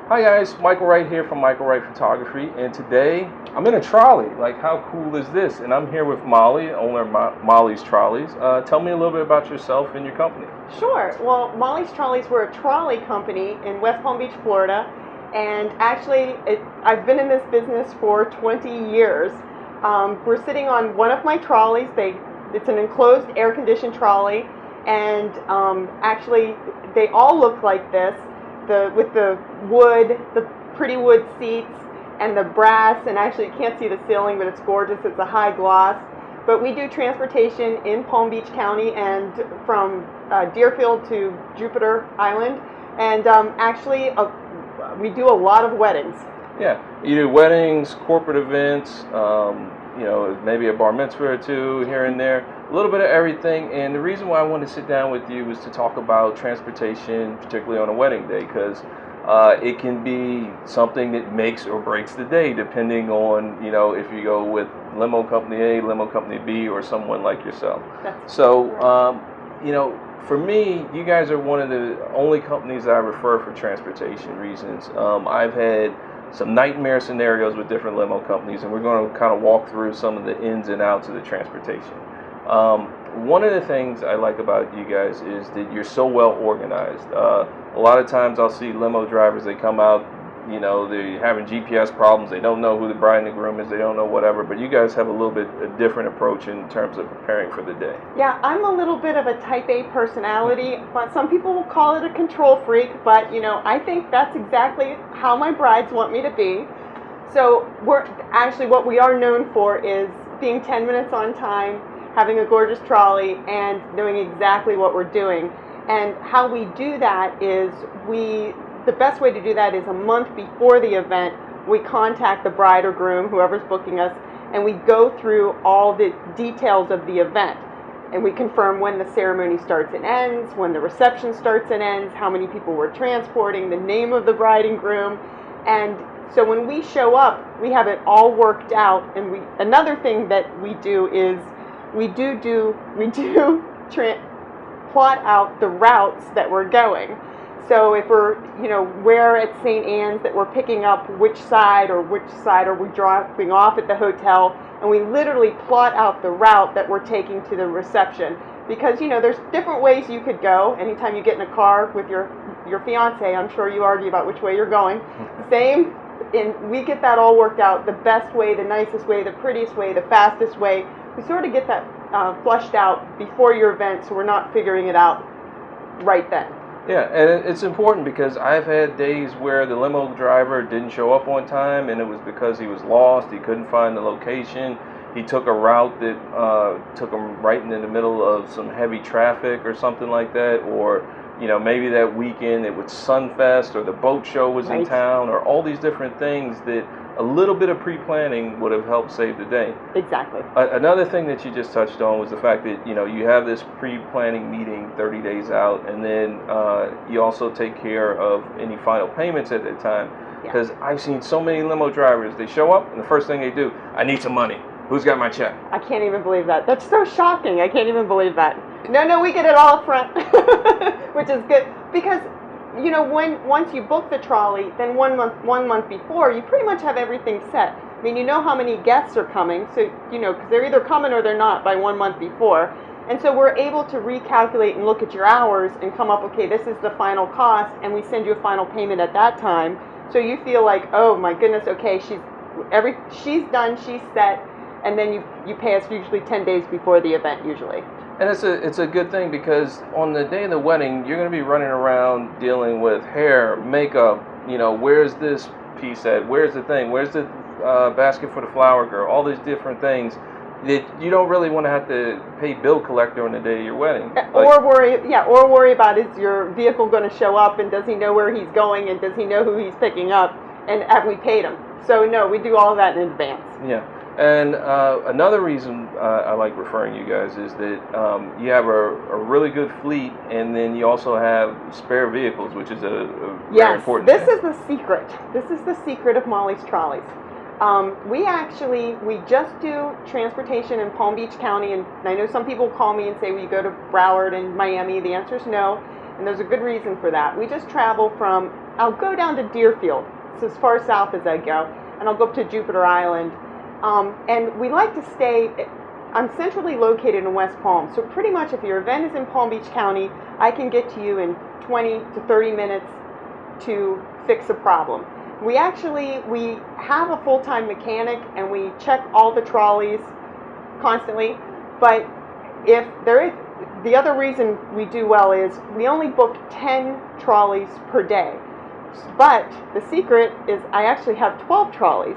Hi guys, Michael Wright here from Michael Wright Photography, and today I'm in a trolley. Like, how cool is this? And I'm here with Molly, owner of Molly's Trolleys. Tell me a little bit about yourself and your company. Sure. Well, Molly's Trolleys, we're a trolley company in West Palm Beach, Florida. And actually, I've been in this business for 20 years. We're sitting on one of my trolleys. It's an enclosed air-conditioned trolley. And actually, they all look like this, with the wood, the pretty wood seats, and the brass. And actually, you can't see the ceiling, but it's gorgeous. It's a high gloss. But we do transportation in Palm Beach County and from Deerfield to Jupiter Island. And actually, we do a lot of weddings. Yeah, you do weddings, corporate events, maybe a bar mitzvah or two here and there, a little bit of everything. And the reason why I wanted to sit down with you was to talk about transportation, particularly on a wedding day, because it can be something that makes or breaks the day, depending on, if you go with limo company A, limo company B, or someone like yourself. For me, you guys are one of the only companies that I refer for transportation reasons. I've had some nightmare scenarios with different limo companies, and we're going to kind of walk through some of the ins and outs of the transportation. One of the things I like about you guys is that you're so well organized. A lot of times I'll see limo drivers, they come out, they're having GPS problems, they don't know who the bride and the groom is, they don't know whatever, but you guys have a little bit a different approach in terms of preparing for the day. Yeah, I'm a little bit of a type A personality, but some people will call it a control freak, but I think that's exactly how my brides want me to be. So what we are known for is being 10 minutes on time, having a gorgeous trolley, and knowing exactly what we're doing. And how we do that is the best way to do that is a month before the event, we contact the bride or groom, whoever's booking us, and we go through all the details of the event. And we confirm when the ceremony starts and ends, when the reception starts and ends, how many people we're transporting, the name of the bride and groom. And so when we show up, we have it all worked out. And another thing that we do is we plot out the routes that we're going. So if we're at St. Anne's, that we're picking up which side are we dropping off at the hotel, and we literally plot out the route that we're taking to the reception. Because there's different ways you could go. Anytime you get in a car with your fiance, I'm sure you argue about which way you're going. Same, and we get that all worked out, the best way, the nicest way, the prettiest way, the fastest way. We sort of get that flushed out before your event, so we're not figuring it out right then. Yeah, and it's important because I've had days where the limo driver didn't show up on time, and it was because he was lost, he couldn't find the location, he took a route that took him right in the middle of some heavy traffic or something like that, or maybe that weekend it was Sunfest or the boat show was in town, or all these different things that a little bit of pre-planning would have helped save the day. Exactly. Another thing that you just touched on was the fact that you have this pre-planning meeting 30 days out, and then you also take care of any final payments at that time. Because I've seen so many limo drivers, they show up and the first thing they do, I need some money. Who's got my check? I can't even believe that. That's so shocking. I can't even believe that. No, we get it all up front, which is good because once you book the trolley, then one month before, you pretty much have everything set. I mean, you know how many guests are coming, so because they're either coming or they're not by 1 month before, and so we're able to recalculate and look at your hours and come up, okay, this is the final cost, and we send you a final payment at that time, so you feel like, oh my goodness, okay, she's done, she's set, and then you pay us usually 10 days before the event usually. And it's a good thing because on the day of the wedding, you're going to be running around dealing with hair, makeup, where's this piece at, where's the thing, where's the basket for the flower girl, all these different things that you don't really want to have to pay bill collector on the day of your wedding. Or worry about, is your vehicle going to show up, and does he know where he's going, and does he know who he's picking up, and have we paid him? So no, we do all of that in advance. Yeah. And another reason I like referring you guys is that you have a really good fleet, and then you also have spare vehicles, which is a very important thing. This is the secret. This is the secret of Molly's Trolleys. We just do transportation in Palm Beach County, and I know some people call me and say, will you go to Broward and Miami? The answer is no, and there's a good reason for that. We just travel from I'll go down to Deerfield, it's as far south as I go, and I'll go up to Jupiter Island. And we like to stay, I'm centrally located in West Palm, so pretty much if your event is in Palm Beach County, I can get to you in 20 to 30 minutes to fix a problem. We have a full-time mechanic and we check all the trolleys constantly, but if there is, the other reason we do well is we only book 10 trolleys per day. But the secret is I actually have 12 trolleys.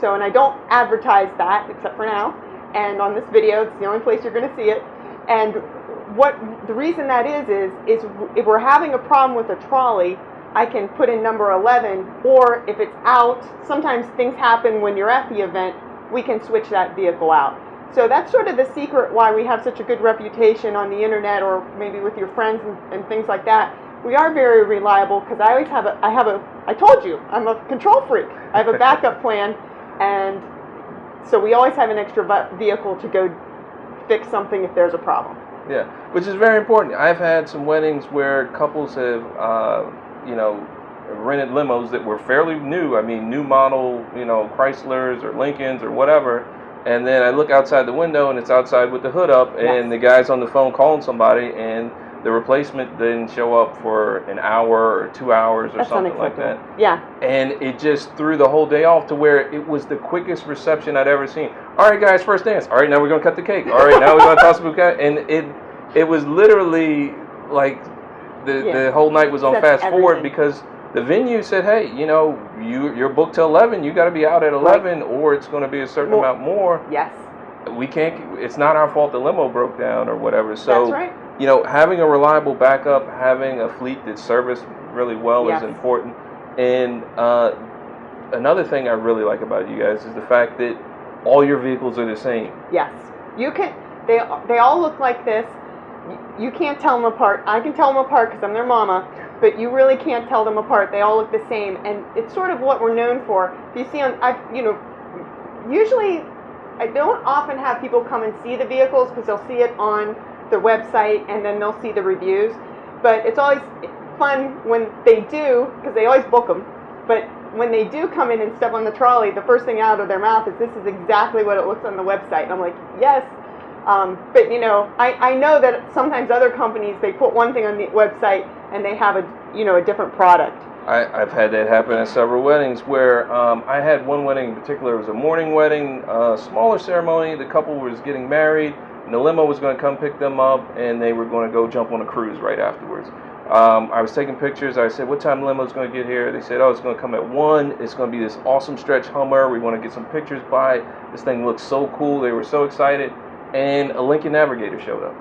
So, and I don't advertise that except for now. And on this video, it's the only place you're going to see it. And what the reason that is if we're having a problem with a trolley, I can put in number 11, or if it's out, sometimes things happen when you're at the event, we can switch that vehicle out. So that's sort of the secret why we have such a good reputation on the internet or maybe with your friends and things like that. We are very reliable because I always have I told you, I'm a control freak. I have a backup plan, and so we always have an extra vehicle to go fix something if there's a problem. Yeah, which is very important. I've had some weddings where couples have, rented limos that were fairly new. I mean, new model, Chryslers or Lincolns or whatever. And then I look outside the window and it's outside with the hood up, and the guy's on the phone calling somebody, and the replacement didn't show up for an hour or 2 hours or That's something like that. Yeah. And it just threw the whole day off to where it was the quickest reception I'd ever seen. All right, guys, first dance. All right, now we're going to cut the cake. All right, now we're going to toss a bouquet. And it was literally like the whole night was on fast forward because the venue said, hey, you're booked till 11. You got to be out at 11 or it's going to be a certain amount more. Yes. We can't, it's not our fault the limo broke down or whatever. So, that's right. Having a reliable backup, having a fleet that's serviced really well is important. And another thing I really like about you guys is the fact that all your vehicles are the same. Yes. You can, they all look like this. You can't tell them apart. I can tell them apart because I'm their mama, but you really can't tell them apart. They all look the same, and it's sort of what we're known for. If you see usually I don't often have people come and see the vehicles because they'll see it on the website and then they'll see the reviews. But it's always fun when they do, because they always book them. But when they do come in and step on the trolley, the first thing out of their mouth is, "This is exactly what it looks on the website." And I'm like, yes. But I know that sometimes other companies, they put one thing on the website and they have a different product. I've had that happen at several weddings where I had one wedding in particular. It was a morning wedding, smaller ceremony. The couple was getting married, and the limo was going to come pick them up, and they were going to go jump on a cruise right afterwards. I was taking pictures. I said, what time the limo is going to get here? They said, oh, it's going to come at 1. It's going to be this awesome stretch Hummer. We want to get some pictures by it. This thing looks so cool. They were so excited. And a Lincoln Navigator showed up.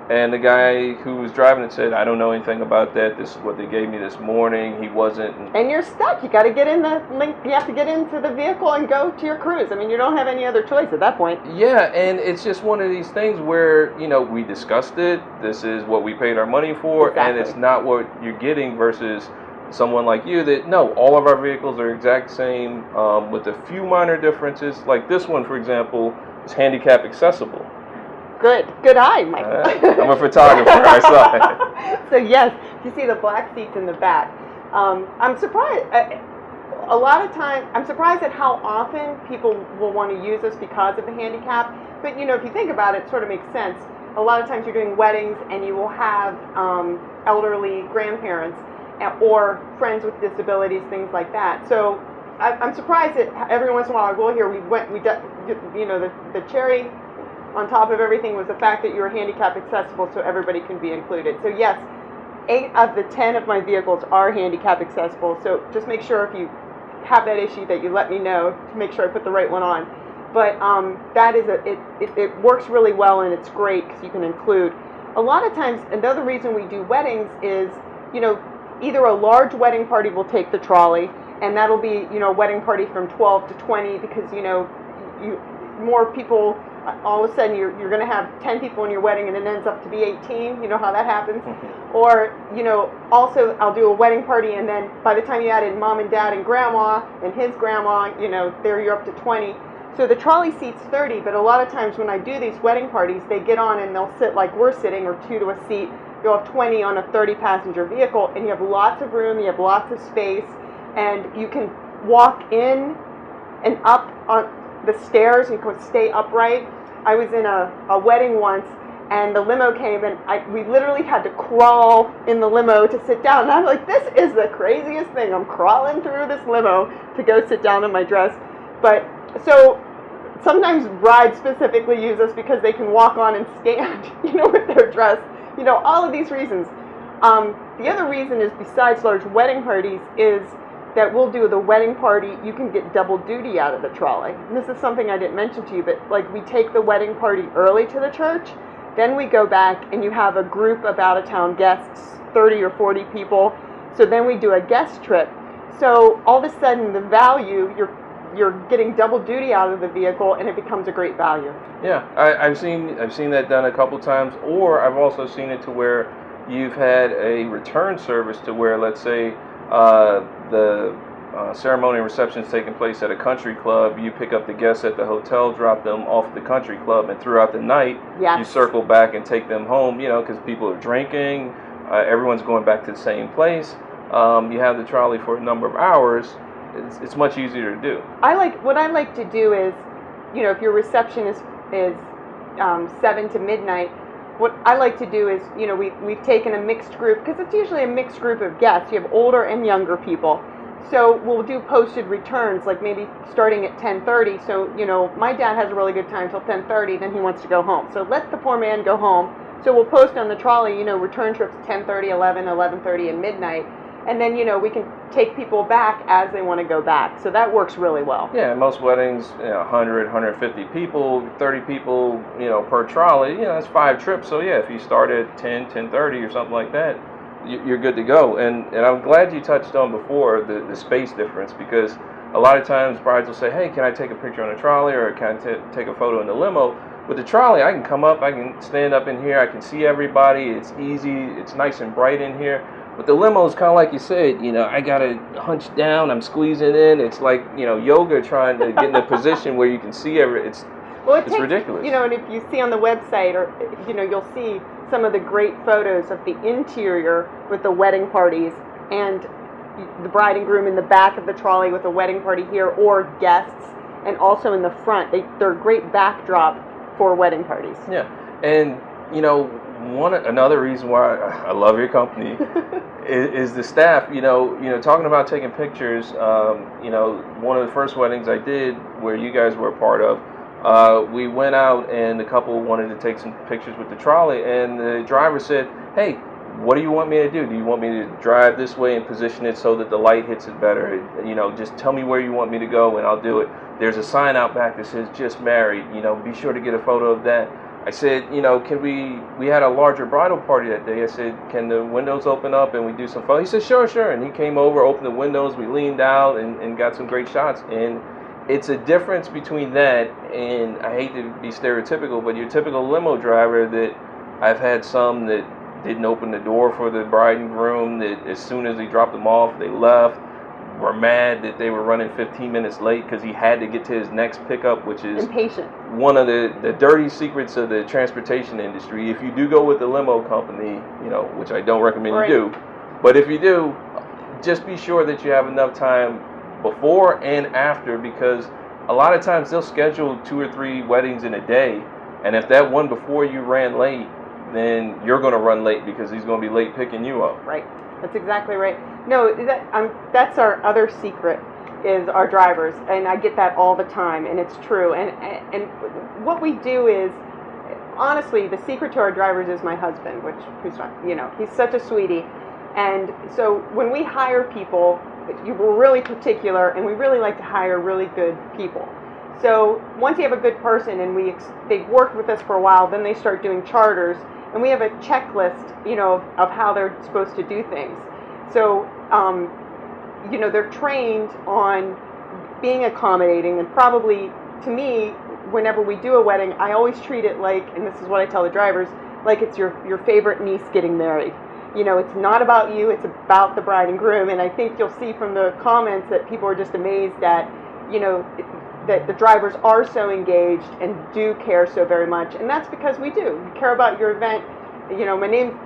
And the guy who was driving it said, I don't know anything about that. This is what they gave me this morning. He wasn't. And you're stuck. You got to get in you have to get into the vehicle and go to your cruise. I mean, you don't have any other choice at that point. Yeah, and it's just one of these things where, we discussed it. This is what we paid our money for. Exactly. And it's not what you're getting versus someone like you that, no, all of our vehicles are exact same with a few minor differences. Like this one, for example, is handicap accessible. Good eye, Mike. I'm a photographer. I saw it. So yes, you see the black seats in the back. I'm surprised. A lot of time, I'm surprised at how often people will want to use us because of the handicap. But if you think about it, it sort of makes sense. A lot of times you're doing weddings and you will have elderly grandparents or friends with disabilities, things like that. So I'm surprised that every once in a while, the cherry on top of everything was the fact that you're handicap accessible, so everybody can be included. So yes, 8 of the 10 of my vehicles are handicap accessible. So just make sure if you have that issue that you let me know to make sure I put the right one on. But that is it works really well, and it's great because you can include. A lot of times, another reason we do weddings is, either a large wedding party will take the trolley, and that'll be, a wedding party from 12 to 20 because, more people. All of a sudden, you're going to have 10 people in your wedding, and it ends up to be 18. You know how that happens? Or, also I'll do a wedding party, and then by the time you added mom and dad and grandma and his grandma, you're up to 20. So the trolley seats 30, but a lot of times when I do these wedding parties, they get on and they'll sit like we're sitting, or 2 to a seat. you'll have 20 on a 30 passenger vehicle, and you have lots of room, you have lots of space, and you can walk in and up on the stairs, and you can stay upright. I was in a wedding once, and the limo came, and we literally had to crawl in the limo to sit down. And I'm like, this is the craziest thing. I'm crawling through this limo to go sit down in my dress. But so sometimes brides specifically use us because they can walk on and stand, with their dress. All of these reasons. The other reason is, besides large wedding parties, is that we'll do the wedding party. You can get double duty out of the trolley. And this is something I didn't mention to you, but like, we take the wedding party early to the church, then we go back and you have a group of out-of-town guests, 30 or 40 people. So then we do a guest trip. So all of a sudden, the value, you're getting double duty out of the vehicle, and it becomes a great value. Yeah, I've seen that done a couple times, or I've also seen it to where you've had a return service to where, let's say, the ceremony and reception is taking place at a country club. You pick up the guests at the hotel, drop them off at the country club, and throughout the night, yes, you circle back and take them home. Because people are drinking, everyone's going back to the same place. You have the trolley for a number of hours. It's much easier to do. What I like to do is, if your reception is 7 to midnight, what I like to do is, we've taken a mixed group, because it's usually a mixed group of guests. You have older and younger people. So we'll do posted returns, like maybe starting at 10:30. So, my dad has a really good time till 10:30, then he wants to go home. So let the poor man go home. So we'll post on the trolley, return trips 10:30, 11, 11:30, and midnight. And then, we can take people back as they want to go back. So that works really well. Yeah, most weddings, 100, 150 people, 30 people, per trolley, that's 5 trips. So yeah, if you start at 10, 10:30 or something like that, you're good to go. And I'm glad you touched on before the space difference, because a lot of times brides will say, hey, can I take a picture on the trolley, or can I take a photo in the limo? With the trolley, I can come up, I can stand up in here, I can see everybody, it's easy, it's nice and bright in here. But the limo is kind of like you said, I got to hunch down, I'm squeezing in. It's like, yoga trying to get in a position where you can see it's ridiculous. And if you see on the website, or, you'll see some of the great photos of the interior with the wedding parties, and the bride and groom in the back of the trolley with a wedding party here, or guests, and also in the front. They're a great backdrop for wedding parties. Yeah, and, another reason why I love your company is the staff. Talking about taking pictures. One of the first weddings I did, where you guys were a part of, we went out and the couple wanted to take some pictures with the trolley, and the driver said, "Hey, what do you want me to do? Do you want me to drive this way and position it so that the light hits it better? Just tell me where you want me to go and I'll do it. There's a sign out back that says just married. Be sure to get a photo of that." I said, can we had a larger bridal party that day. I said, can the windows open up and we do some photos? He said, sure. And he came over, opened the windows, we leaned out and got some great shots. And it's a difference between that and, I hate to be stereotypical, but your typical limo driver that I've had some that didn't open the door for the bride and groom, that as soon as he dropped them off, they left, were mad that they were running 15 minutes late because he had to get to his next pickup, which is impatient. One of the dirty secrets of the transportation industry. If you do go with the limo company, which I don't recommend you do, but if you do, just be sure that you have enough time before and after, because a lot of times they'll schedule 2 or 3 weddings in a day, and if that one before you ran late, then you're going to run late because he's going to be late picking you up. Right. That's exactly right. No, that's our other secret, is our drivers, and I get that all the time, and it's true. And what we do is, honestly, the secret to our drivers is my husband, he's such a sweetie. And so when we hire people, we're really particular, and we really like to hire really good people. So once you have a good person and they've worked with us for a while, then they start doing charters, and we have a checklist, of how they're supposed to do things. So, they're trained on being accommodating, and probably, to me, whenever we do a wedding, I always treat it like, and this is what I tell the drivers, like it's your favorite niece getting married. It's not about you, it's about the bride and groom. And I think you'll see from the comments that people are just amazed that, that the drivers are so engaged and do care so very much. And that's because we do. We care about your event. you know,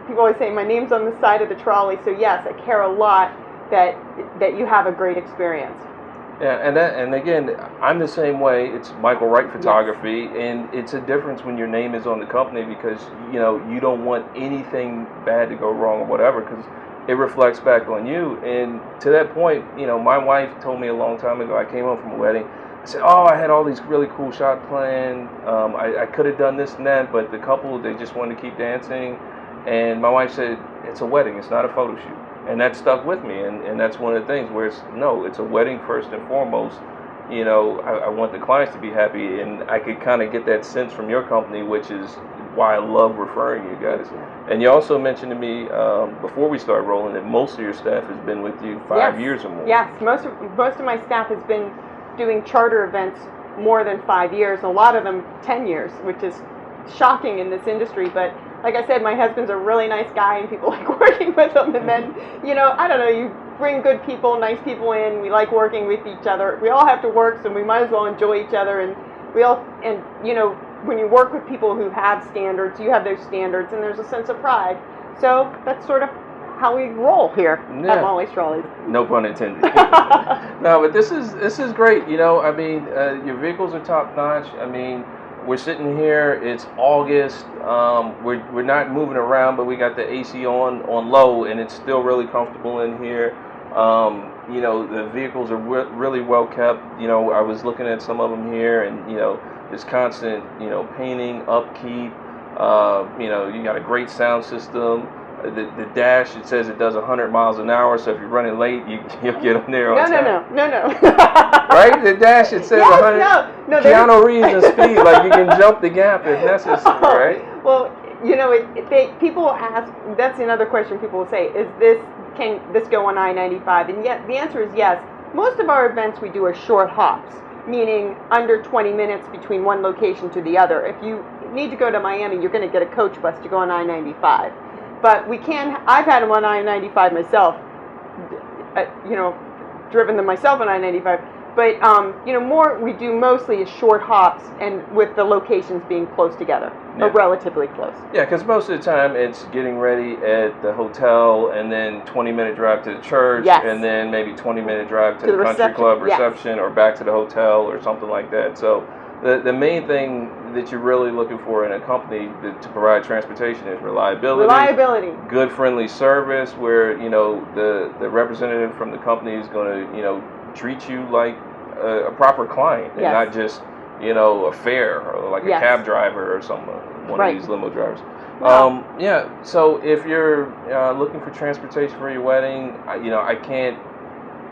people always say my name's on the side of the trolley, so yes, I care a lot that you have a great experience. Yeah, and again, I'm the same way. It's Michael Wright Photography, and it's a difference when your name is on the company because you know you don't want anything bad to go wrong or whatever because it reflects back on you. And to that point, you know, my wife told me a long time ago. I came home from a wedding. I said, "Oh, I had all these really cool shots planned. I could have done this and that, but the couple they just wanted to keep dancing." And my wife said, "It's a wedding. It's not a photo shoot." And that stuck with me, and that's one of the things where it's a wedding first and foremost. You know, I want the clients to be happy, and I could kind of get that sense from your company, which is why I love referring you guys. And you also mentioned to me before we started rolling that most of your staff has been with you 5 years or more. Yes, most of my staff has been doing charter events more than 5 years, a lot of them 10 years, which is shocking in this industry, but like I said, my husband's a really nice guy and people like working with him. And then, you know, I don't know, you bring good people, nice people in. We like working with each other. We all have to work, so we might as well enjoy each other. And you know, when you work with people who have standards, you have those standards and there's a sense of pride. So that's sort of how we roll here at Molly's Trolleys. No pun intended. No, but this is great. You know, I mean, your vehicles are top notch. I mean, we're sitting here. It's August. We're not moving around, but we got the AC on low, and it's still really comfortable in here. You know, the vehicles are really well kept. You know, I was looking at some of them here, and you know, there's constant painting, upkeep. You know, you got a great sound system. The dash, it says it does 100 miles an hour, so if you're running late, you'll get on there on time. No. Right? The dash, it says 100. No, Keanu Reeves in speed, like you can jump the gap if necessary, right? Well, you know, people ask, that's another question people will say, can this go on I-95? And yet, the answer is yes. Most of our events we do are short hops, meaning under 20 minutes between one location to the other. If you need to go to Miami, you're going to get a coach bus to go on I-95. But I've had them on I-95 myself, you know, driven them myself on I-95. But, you know, we do mostly is short hops and with the locations being close together, or relatively close. Yeah, because most of the time it's getting ready at the hotel and then 20-minute drive to the church and then maybe 20-minute drive to the country club reception or back to the hotel or something like that. So the main thing that you're really looking for in a company to provide transportation is reliability, good friendly service where, you know, the representative from the company is going to, you know, treat you like a proper client and not just, you know, a fare or like a cab driver or one of these limo drivers. So if you're looking for transportation for your wedding, you know, I can't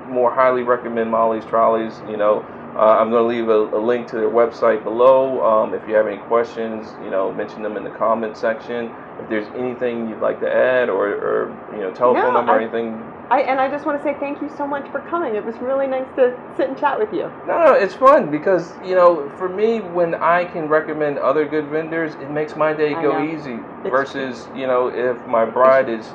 more highly recommend Molly's Trolleys. You know, I'm going to leave a link to their website below. If you have any questions, you know, mention them in the comment section. If there's anything you'd like to add or you know, telephone number or anything. I just want to say thank you so much for coming. It was really nice to sit and chat with you. No, it's fun because, you know, for me, when I can recommend other good vendors, it makes my day go easy versus, you know, if my bride is,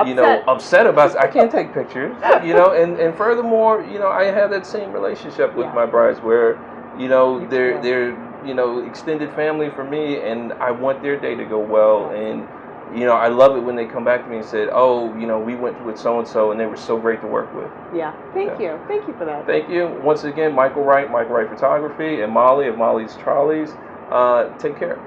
you know, upset about it, I can't take pictures, you know, and furthermore, you know, I have that same relationship with my brides where, you know, they're, you know, extended family for me and I want their day to go well. And, you know, I love it when they come back to me and said, oh, you know, we went with so-and-so and they were so great to work with. Yeah. Thank you. Thank you for that. Thank you. Once again, Michael Wright Photography, and Molly of Molly's Trolleys. Take care.